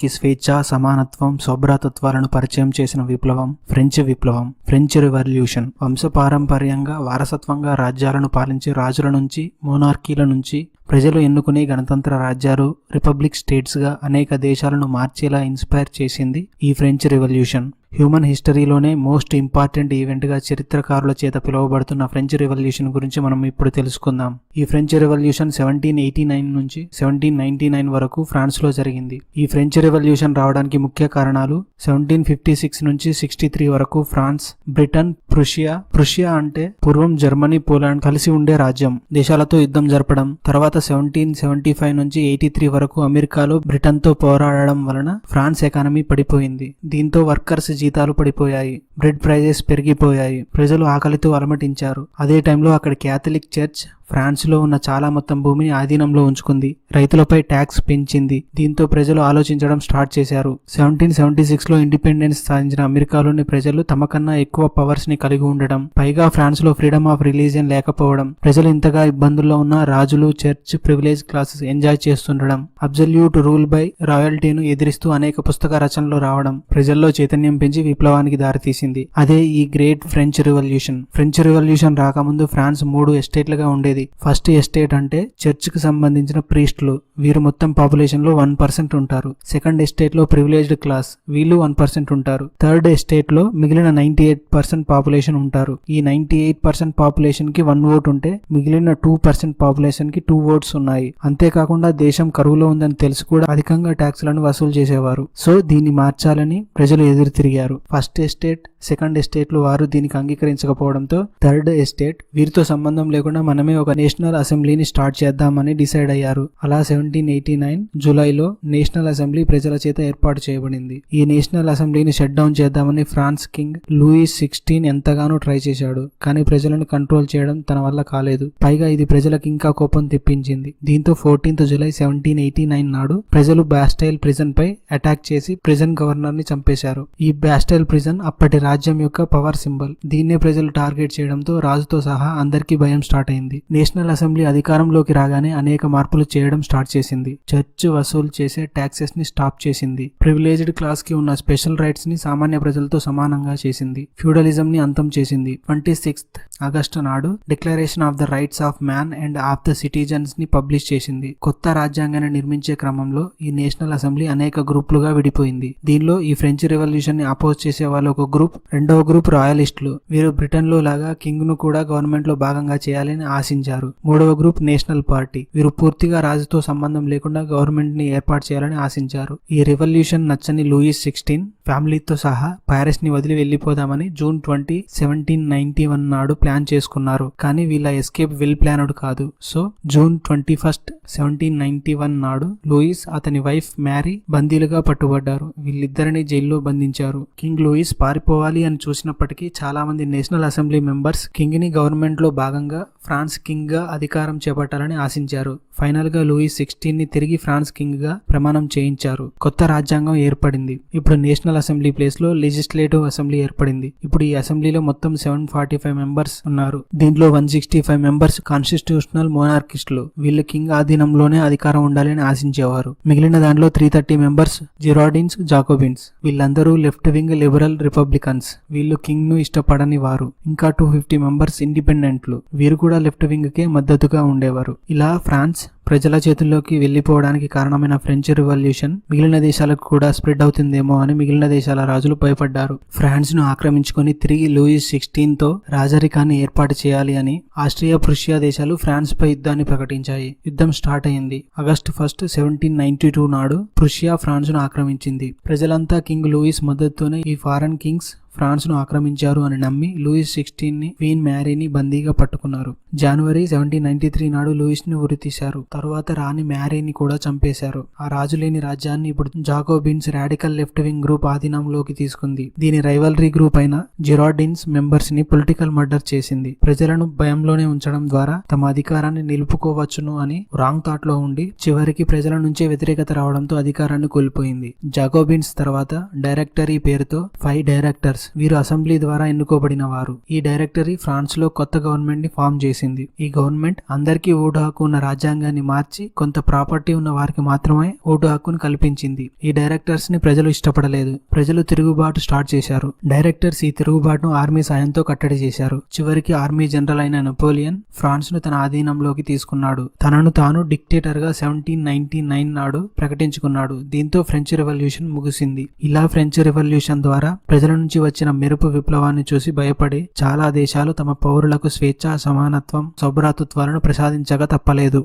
స్వేచ్ఛ, సమానత్వం, సౌభ్రాతత్వాలను పరిచయం చేసిన విప్లవం ఫ్రెంచ్ విప్లవం, ఫ్రెంచ్ రివల్యూషన్. వంశపారంపర్యంగా వారసత్వంగా రాజ్యాలను పాలించే రాజుల నుంచి, మోనార్కీల నుంచి ప్రజలు ఎన్నుకునే గణతంత్ర రాజ్యాలు, రిపబ్లిక్ స్టేట్స్గా అనేక దేశాలను మార్చేలా ఇన్స్పైర్ చేసింది ఈ ఫ్రెంచ్ రివల్యూషన్. హ్యూమన్ హిస్టరీలోనే మోస్ట్ ఇంపార్టెంట్ ఈవెంట్గా చరిత్రకారుల చేత పిలువబడుతున్న ఫ్రెంచ్ రివల్యూషన్ గురించి మనం ఇప్పుడు తెలుసుకుందాం. ఈ ఫ్రెంచ్ రివల్యూషన్ 1789 నుంచి 1799 వరకు ఫ్రాన్స్లో జరిగింది. ఈ ఫ్రెంచ్ రివల్యూషన్ రావడానికి ముఖ్య కారణాలు 1756 నుంచి 63 వరకు ఫ్రాన్స్, బ్రిటన్, ప్రుషియా అంటే పూర్వం జర్మనీ, పోలాండ్ కలిసి ఉండే రాజ్యం దేశాలతో యుద్ధం జరపడం. తర్వాత 1775 నుంచి 83 వరకు అమెరికాలో బ్రిటన్తో పోరాడడం వలన ఫ్రాన్స్ ఎకానమీ పడిపోయింది. దీంతో వర్కర్స్ జీతాలు పడిపోయాయి, బ్రెడ్ ప్రైజెస్ పెరిగిపోయాయి, ప్రజలు ఆకలితో అలమటించారు. అదే టైంలో అక్కడ క్యాథలిక్ చర్చ్ ఫ్రాన్స్లో ఉన్న చాలా మొత్తం భూమిని ఆధీనంలో ఉంచుకుంది, రైతులపై ట్యాక్స్ పెంచింది. దీంతో ప్రజలు ఆలోచించడం స్టార్ట్ చేశారు. 1776లో ఇండిపెండెన్స్ సాధించిన అమెరికాలోని ప్రజలు తమ కన్నా ఎక్కువ పవర్స్ ని కలిగి ఉండడం, పైగా ఫ్రాన్స్లో ఫ్రీడమ్ ఆఫ్ రిలీజియన్ లేకపోవడం, ప్రజలు ఇంతగా ఇబ్బందుల్లో ఉన్న రాజులు, చర్చ్, ప్రివిలేజ్ క్లాసెస్ ఎంజాయ్ చేస్తుండడం, అబ్సల్యూట్ రూల్ బై రాయల్టీను ఎదిరిస్తూ అనేక పుస్తక రచనలు రావడం ప్రజల్లో చైతన్యం పెంచి విప్లవానికి దారితీసింది. అదే ఈ great French revolution. French revolution రాకముందు ఫ్రాన్స్ 3 ఎస్టేట్లుగా ఉండేది. ఫస్ట్ ఎస్టేట్ అంటే చర్చ్ కు సంబంధించిన ప్రీస్టులు, వీరు మొత్తం పాపులేషన్ లో 1% ఉంటారు. సెకండ్ ఎస్టేట్ లో ప్రివిలేజ్డ్ క్లాస్, వీళ్ళు 1% ఉంటారు. థర్డ్ ఎస్టేట్ లో మిగిలిన 98% పాపులేషన్ ఉంటారు. ఈ 98% పాపులేషన్ కి 1 ఓట్ ఉంటే మిగిలిన 2% పాపులేషన్ కి 2 ఓట్స్ ఉన్నాయి. అంతేకాకుండా దేశం కరువులో ఉందని తెలిసి కూడా అధికంగా ట్యాక్స్లను వసూలు చేసేవారు. సో దీన్ని మార్చాలని ప్రజలు ఎదురు తిరిగారు. ఫస్ట్ ఎస్టేట్, సెకండ్ ఎస్టేట్ లో వారు దీనికి అంగీకరించకపోవడంతో థర్డ్ ఎస్టేట్ వీరితో సంబంధం లేకుండా మనమే ఒక నేషనల్ అసెంబ్లీని స్టార్ట్ చేద్దామని డిసైడ్ అయ్యారు. అలా 1789 జూలైలో నేషనల్ అసెంబ్లీ ప్రజల చేత ఏర్పాటు చేయబడింది. ఈ నేషనల్ అసెంబ్లీని షట్ డౌన్ చేద్దామని ఫ్రాన్స్ కింగ్ లూయిస్ 16 ఎంతగానో ట్రై చేశాడు. కానీ ప్రజలను కంట్రోల్ చేయడం తన వల్ల కాలేదు. పైగా ఇది ప్రజలకు ఇంకా కోపం తెప్పించింది. దీంతో 14th జూలై 1789 నాడు ప్రజలు బాస్టైల్ ప్రిజన్ పై అటాక్ చేసి ప్రిజన్ గవర్నర్ ని చంపేశారు. ఈ బాస్టైల్ ప్రిజన్ అప్పటి రాజ్యం యొక్క పవర్ సింబల్. దీన్నే ప్రజలు టార్గెట్ చేయడంతో రాజుతో సహా అందరికీ భయం స్టార్ట్ అయింది. నేషనల్ అసెంబ్లీ అధికారంలోకి రాగానే అనేక మార్పులు చేయడం స్టార్ట్ చేసింది. చర్చ్ వసూలు చేసే ట్యాక్సెస్ ని స్టాప్ చేసింది. ప్రివిలేజ్డ్ క్లాస్ కి ఉన్న స్పెషల్ రైట్స్ ని సామాన్య ప్రజలతో సమానంగా చేసింది. ఫ్యూడలిజం ని అంతం చేసింది. 26th ఆగస్టు నాడు declaration of the rights of man and of the citizens ని పబ్లిష్ చేసింది. కొత్త రాజ్యాంగాన్ని నిర్మించే క్రమంలో ఈ నేషనల్ అసెంబ్లీ అనేక గ్రూపులుగా విడిపోయింది. దీనిలో ఈ ఫ్రెంచ్ రెవల్యూషన్ ని అపోజ్ చేసే వాళ్ళు ఒక గ్రూప్, రెండవ గ్రూప్ రాయలిస్టులు. వీరు బ్రిటన్ లో లాగా కింగ్ ను కూడా గవర్నమెంట్ లో భాగంగా చేయాలని ఆశించారు. మూడవ గ్రూప్ నేషనల్ పార్టీ. వీరు పూర్తిగా రాజుతో సంబంధం లేకుండా గవర్నమెంట్ ని ఏర్పాటు చేయాలని ఆశించారు. ఈ రెవల్యూషన్ నచ్చని లూయిస్ 16 ఫ్యామిలీతో సహా పారిస్ ని వదిలి వెళ్లిపోదామని జూన్ 20, 1791 నాడు ప్లాన్ చేసుకున్నారు. కానీ వీళ్ళ ఎస్కేప్ వెల్ ప్లానడ్ కాదు. సో జూన్ 21, 1791 నాడు లూయిస్, అతని వైఫ్ మ్యారీ బందీలుగా పట్టుబడ్డారు. వీళ్ళిద్దరిని జైల్లో బంధించారు. కింగ్ లూయిస్ పారిపోవాలి అని చూసినప్పటికీ చాలా మంది నేషనల్ అసెంబ్లీ మెంబర్స్ కింగ్ ని గవర్నమెంట్ లో భాగంగా ఫ్రాన్స్ కింగ్ గా అధికారం చేపట్టాలని ఆశించారు. ఫైనల్ గా లూయిస్ 16 ని తిరిగి ఫ్రాన్స్ కింగ్ గా ప్రమాణం చేయించారు. కొత్త రాజ్యాంగం ఏర్పడింది. ఇప్పుడు నేషనల్ అసెంబ్లీ ప్లేస్ లో లెజిస్లేటివ్ అసెంబ్లీ ఏర్పడింది. ఇప్పుడు ఈ అసెంబ్లీలో మొత్తం 745 మెంబర్స్ ఉన్నారు. దీంట్లో 165 మెంబర్స్ కాన్స్టిట్యూషనల్ మోనార్కిస్టులు. వీళ్ళు కింగ్ ఆధీనంలోనే అధికారం ఉండాలని ఆశించేవారు. మిగిలిన దాంట్లో 330 మెంబర్స్ జిరాడిన్స్, జాకోబిన్స్. వీళ్ళందరూ లెఫ్ట్ వింగ్ లిబరల్ రిపబ్లికన్స్. వీళ్ళు కింగ్ ను ఇష్టపడని వారు. ఇంకా 250 మెంబర్స్ ఇండిపెండెంట్లు. వీరు కూడా లెఫ్ట్ వింగ్ కే మద్దతుగా ఉండేవారు. ఇలా ఫ్రాన్స్ ప్రజల చేతుల్లోకి వెళ్లిపోవడానికి కారణమైన ఫ్రెంచ్ రివల్యూషన్ మిగిలిన దేశాలకు కూడా స్ప్రెడ్ అవుతుందేమో అని మిగిలిన దేశాల రాజులు భయపడ్డారు. ఫ్రాన్స్ ను ఆక్రమించుకొని తిరిగి లూయిస్ 16 తో రాజరికాన్ని ఏర్పాటు చేయాలి అని ఆస్ట్రియా, ప్రుషియా దేశాలు ఫ్రాన్స్ పై యుద్ధాన్ని ప్రకటించాయి. యుద్ధం స్టార్ట్ అయింది. ఆగస్టు 1, 1792 నాడు ప్రుషియా ఫ్రాన్స్ ను ఆక్రమించింది. ప్రజలంతా కింగ్ లూయిస్ మద్దతుతోనే ఈ ఫారెన్ కింగ్స్ ఫ్రాన్స్ ను ఆక్రమించారు అని నమ్మి లూయిస్ 16 ని, క్వీన్ మ్యారీని బందీగా పట్టుకున్నారు. జనవరి 1793 నాడు లూయిస్ ని ఉరితీశారు. తరువాత రాణి మ్యారీని కూడా చంపేశారు. ఆ రాజు లేని రాజ్యాన్ని ఇప్పుడు జాకోబిన్స్ రాడికల్ లెఫ్ట్ వింగ్ గ్రూప్ ఆధీనంలోకి తీసుకుంది. దీని రైవల్రీ గ్రూప్ అయిన జిరాడిన్స్ మెంబర్స్ ని పొలిటికల్ మర్డర్ చేసింది. ప్రజలను భయంలోనే ఉంచడం ద్వారా తమ అధికారాన్ని నిలుపుకోవచ్చును అని రాంగ్ థాట్ లో ఉండి చివరికి ప్రజల నుంచే వ్యతిరేకత రావడంతో అధికారాన్ని కోల్పోయింది. జాకోబిన్స్ తర్వాత డైరెక్టరీ పేరుతో 5 డైరెక్టర్స్ డైరెక్టర్స్. వీరు అసెంబ్లీ ద్వారా ఎన్నుకోబడిన వారు. ఈ డైరెక్టరీ ఫ్రాన్స్ లో కొత్త గవర్నమెంట్ ని ఫామ్ చేసింది. ఈ గవర్నమెంట్ అందరికీ ఓటు హక్కు ఉన్న రాజ్యాంగాన్ని మార్చి కొంత ప్రాపర్టీ ఉన్న వారికి మాత్రమే ఓటు హక్కును కల్పించింది. ఈ డైరెక్టర్స్ ని ప్రజలు ఇష్టపడలేదు. ప్రజలు తిరుగుబాటు స్టార్ట్ చేశారు. డైరెక్టర్స్ ఈ తిరుగుబాటును ఆర్మీ సాయంతో కట్టడి చేశారు. చివరికి ఆర్మీ జనరల్ అయిన నెపోలియన్ ఫ్రాన్స్ ను తన ఆధీనంలోకి తీసుకున్నాడు. తనను తాను డిక్టేటర్ గా 1799 నాడు ప్రకటించుకున్నాడు. దీంతో ఫ్రెంచ్ రెవల్యూషన్ ముగిసింది. ఇలా ఫ్రెంచ్ రెవల్యూషన్ ద్వారా ప్రజల నుంచి వచ్చిన మెరుపు విప్లవాన్ని చూసి భయపడి చాలా దేశాలు తమ పౌరులకు స్వేచ్ఛ, సమానత్వం, సౌభ్రాతృత్వాలను ప్రసాదించక తప్పలేదు.